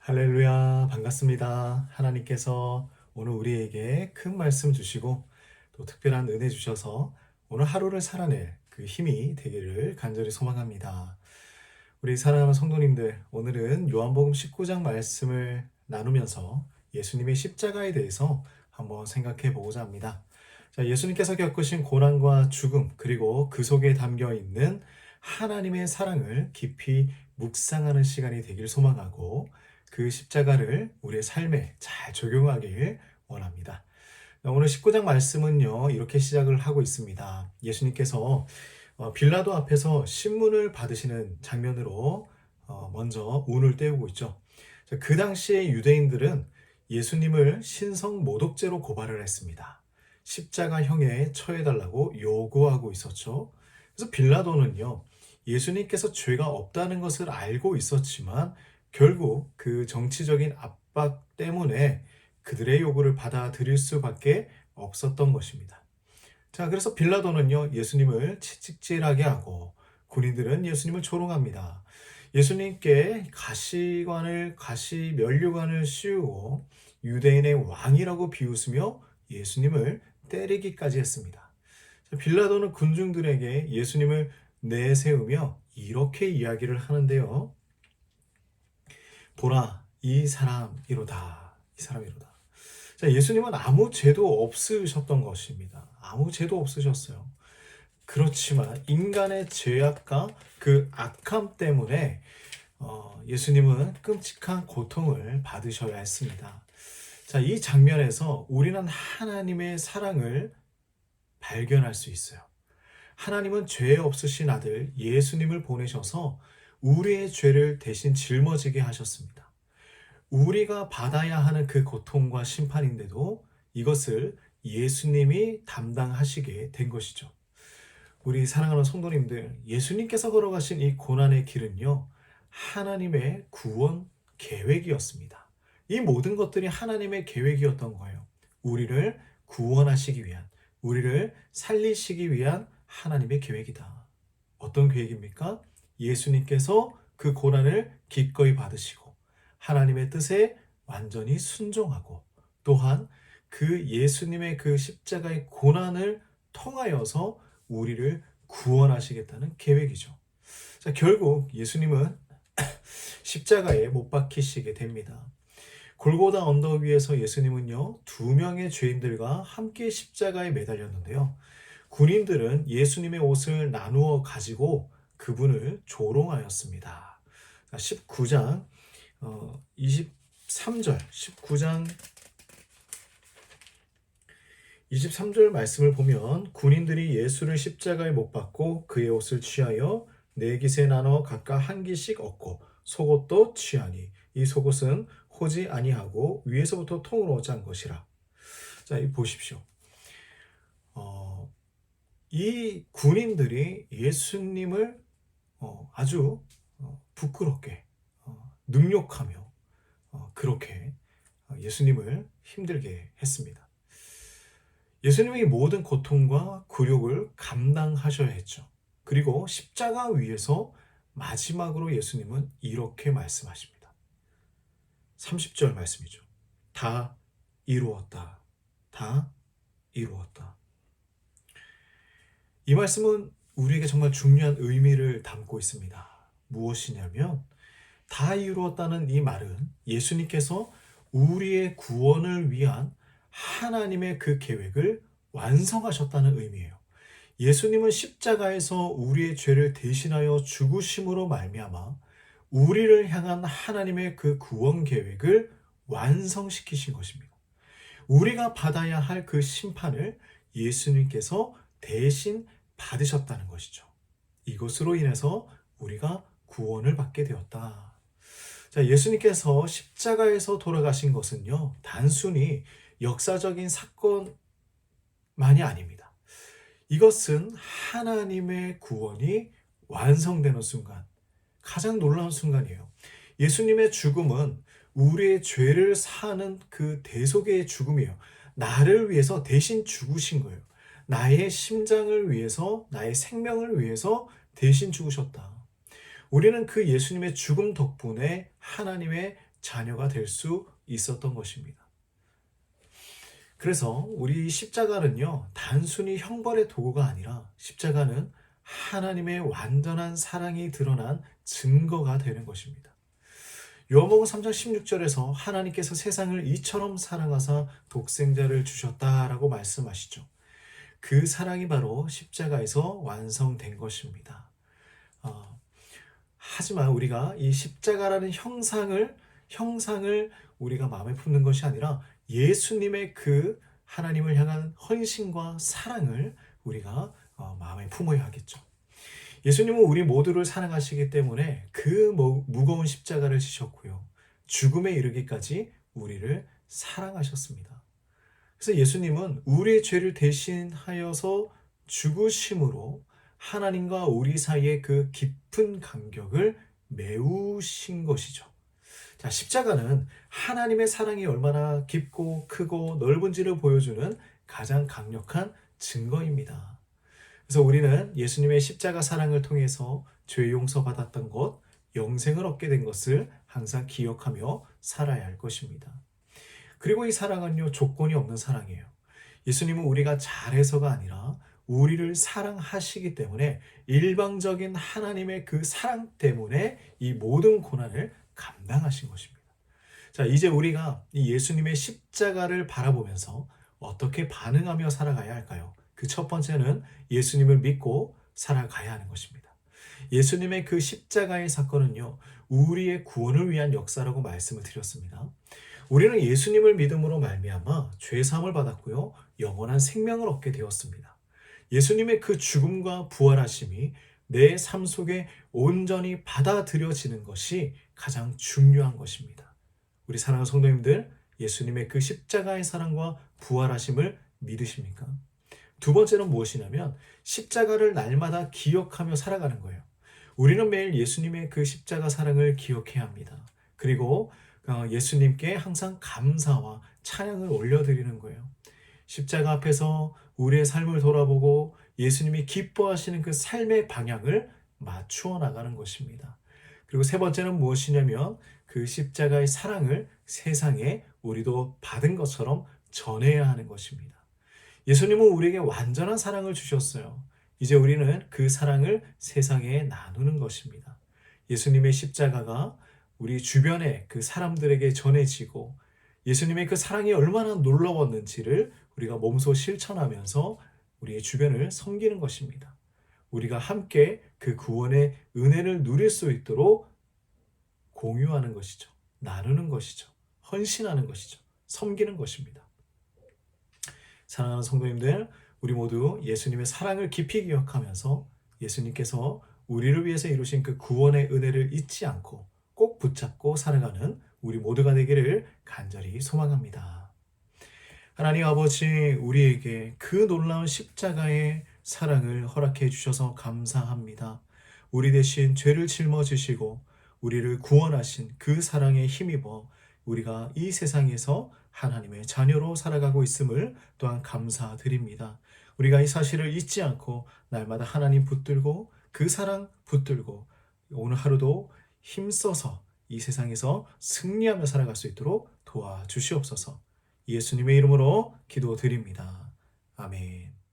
할렐루야, 반갑습니다. 하나님께서 오늘 우리에게 큰 말씀 주시고 또 특별한 은혜 주셔서 오늘 하루를 살아낼 그 힘이 되기를 간절히 소망합니다. 우리 사랑하는 성도님들, 오늘은 요한복음 19장 말씀을 나누면서 예수님의 십자가에 대해서 한번 생각해 보고자 합니다. 자, 예수님께서 겪으신 고난과 죽음, 그리고 그 속에 담겨 있는 하나님의 사랑을 깊이 묵상하는 시간이 되길 소망하고 그 십자가를 우리의 삶에 잘 적용하길 원합니다. 오늘 19장 말씀은요, 이렇게 시작을 하고 있습니다. 예수님께서 빌라도 앞에서 신문을 받으시는 장면으로 먼저 운을 떼우고 있죠. 그 당시에 유대인들은 예수님을 신성 모독죄로 고발을 했습니다. 십자가형에 처해달라고 요구하고 있었죠. 그래서 빌라도는요, 예수님께서 죄가 없다는 것을 알고 있었지만 결국 그 정치적인 압박 때문에 그들의 요구를 받아들일 수밖에 없었던 것입니다. 자, 그래서 빌라도는요, 예수님을 채찍질하게 하고 군인들은 예수님을 조롱합니다. 예수님께 가시 면류관을 씌우고 유대인의 왕이라고 비웃으며 예수님을 때리기까지 했습니다. 자, 빌라도는 군중들에게 예수님을 내세우며 이렇게 이야기를 하는데요. 보라, 이 사람이로다. 이 사람이로다. 자, 예수님은 아무 죄도 없으셨던 것입니다. 아무 죄도 없으셨어요. 그렇지만 인간의 죄악과 그 악함 때문에 예수님은 끔찍한 고통을 받으셔야 했습니다. 자, 이 장면에서 우리는 하나님의 사랑을 발견할 수 있어요. 하나님은 죄 없으신 아들 예수님을 보내셔서 우리의 죄를 대신 짊어지게 하셨습니다. 우리가 받아야 하는 그 고통과 심판인데도 이것을 예수님이 담당하시게 된 것이죠. 우리 사랑하는 성도님들, 예수님께서 걸어가신 이 고난의 길은요, 하나님의 구원 계획이었습니다. 이 모든 것들이 하나님의 계획이었던 거예요. 우리를 구원하시기 위한, 우리를 살리시기 위한 하나님의 계획이다. 어떤 계획입니까? 예수님께서 그 고난을 기꺼이 받으시고 하나님의 뜻에 완전히 순종하고 또한 그 예수님의 그 십자가의 고난을 통하여서 우리를 구원하시겠다는 계획이죠. 자, 결국 예수님은 십자가에 못 박히시게 됩니다. 골고다 언덕 위에서 예수님은요, 두 명의 죄인들과 함께 십자가에 매달렸는데요. 군인들은 예수님의 옷을 나누어 가지고 그분을 조롱하였습니다. 19장 23절, 19장 23절 말씀을 보면 군인들이 예수를 십자가에 못 박고 그의 옷을 취하여 네 깃에 나눠 각각 한 깃씩 얻고 속옷도 취하니 이 속옷은 호지 아니하고 위에서부터 통으로 짠 것이라. 자, 이 보십시오. 이 군인들이 예수님을 아주 부끄럽게 능욕하며 그렇게 예수님을 힘들게 했습니다. 예수님이 모든 고통과 굴욕을 감당하셔야 했죠. 그리고 십자가 위에서 마지막으로 예수님은 이렇게 말씀하십니다. 30절 말씀이죠. 다 이루었다. 다 이루었다. 이 말씀은 우리에게 정말 중요한 의미를 담고 있습니다. 무엇이냐면 다 이루었다는 이 말은 예수님께서 우리의 구원을 위한 하나님의 그 계획을 완성하셨다는 의미예요. 예수님은 십자가에서 우리의 죄를 대신하여 죽으심으로 말미암아 우리를 향한 하나님의 그 구원 계획을 완성시키신 것입니다. 우리가 받아야 할 그 심판을 예수님께서 대신 받으셨다는 것이죠. 이것으로 인해서 우리가 구원을 받게 되었다. 자, 예수님께서 십자가에서 돌아가신 것은요, 단순히 역사적인 사건만이 아닙니다. 이것은 하나님의 구원이 완성되는 순간, 가장 놀라운 순간이에요. 예수님의 죽음은 우리의 죄를 사는 그 대속의 죽음이에요. 나를 위해서 대신 죽으신 거예요. 나의 심장을 위해서, 나의 생명을 위해서 대신 죽으셨다. 우리는 그 예수님의 죽음 덕분에 하나님의 자녀가 될 수 있었던 것입니다. 그래서 우리 십자가는요, 단순히 형벌의 도구가 아니라 십자가는 하나님의 완전한 사랑이 드러난 증거가 되는 것입니다. 요한복음 3장 16절에서 하나님께서 세상을 이처럼 사랑하사 독생자를 주셨다라고 말씀하시죠. 그 사랑이 바로 십자가에서 완성된 것입니다. 어, 하지만 우리가 이 십자가라는 형상을 우리가 마음에 품는 것이 아니라 예수님의 그 하나님을 향한 헌신과 사랑을 우리가 마음에 품어야 하겠죠. 예수님은 우리 모두를 사랑하시기 때문에 그 무거운 십자가를 지셨고요. 죽음에 이르기까지 우리를 사랑하셨습니다. 그래서 예수님은 우리의 죄를 대신하여서 죽으심으로 하나님과 우리 사이의 그 깊은 간격을 메우신 것이죠. 자, 십자가는 하나님의 사랑이 얼마나 깊고 크고 넓은지를 보여주는 가장 강력한 증거입니다. 그래서 우리는 예수님의 십자가 사랑을 통해서 죄 용서받았던 것, 영생을 얻게 된 것을 항상 기억하며 살아야 할 것입니다. 그리고 이 사랑은요, 조건이 없는 사랑이에요. 예수님은 우리가 잘해서가 아니라 우리를 사랑하시기 때문에 일방적인 하나님의 그 사랑 때문에 이 모든 고난을 감당하신 것입니다. 자, 이제 우리가 이 예수님의 십자가를 바라보면서 어떻게 반응하며 살아가야 할까요? 그 첫 번째는 예수님을 믿고 살아가야 하는 것입니다. 예수님의 그 십자가의 사건은요, 우리의 구원을 위한 역사라고 말씀을 드렸습니다. 우리는 예수님을 믿음으로 말미암아 죄 사함을 받았고요, 영원한 생명을 얻게 되었습니다. 예수님의 그 죽음과 부활하심이 내 삶 속에 온전히 받아들여지는 것이 가장 중요한 것입니다. 우리 사랑하는 성도님들, 예수님의 그 십자가의 사랑과 부활하심을 믿으십니까? 두 번째는 무엇이냐면 십자가를 날마다 기억하며 살아가는 거예요. 우리는 매일 예수님의 그 십자가 사랑을 기억해야 합니다. 그리고 예수님께 항상 감사와 찬양을 올려드리는 거예요. 십자가 앞에서 우리의 삶을 돌아보고 예수님이 기뻐하시는 그 삶의 방향을 맞추어 나가는 것입니다. 그리고 세 번째는 무엇이냐면 그 십자가의 사랑을 세상에 우리도 받은 것처럼 전해야 하는 것입니다. 예수님은 우리에게 완전한 사랑을 주셨어요. 이제 우리는 그 사랑을 세상에 나누는 것입니다. 예수님의 십자가가 우리 주변의 그 사람들에게 전해지고 예수님의 그 사랑이 얼마나 놀라웠는지를 우리가 몸소 실천하면서 우리의 주변을 섬기는 것입니다. 우리가 함께 그 구원의 은혜를 누릴 수 있도록 공유하는 것이죠. 나누는 것이죠. 헌신하는 것이죠. 섬기는 것입니다. 사랑하는 성도님들, 우리 모두 예수님의 사랑을 깊이 기억하면서 예수님께서 우리를 위해서 이루신 그 구원의 은혜를 잊지 않고 꼭 붙잡고 살아가는 우리 모두가 되기를 간절히 소망합니다. 하나님 아버지, 우리에게 그 놀라운 십자가의 사랑을 허락해 주셔서 감사합니다. 우리 대신 죄를 짊어지시고 우리를 구원하신 그 사랑에 힘입어 우리가 이 세상에서 하나님의 자녀로 살아가고 있음을 또한 감사드립니다. 우리가 이 사실을 잊지 않고 날마다 하나님 붙들고 그 사랑 붙들고 오늘 하루도 힘써서 이 세상에서 승리하며 살아갈 수 있도록 도와주시옵소서. 예수님의 이름으로 기도드립니다. 아멘.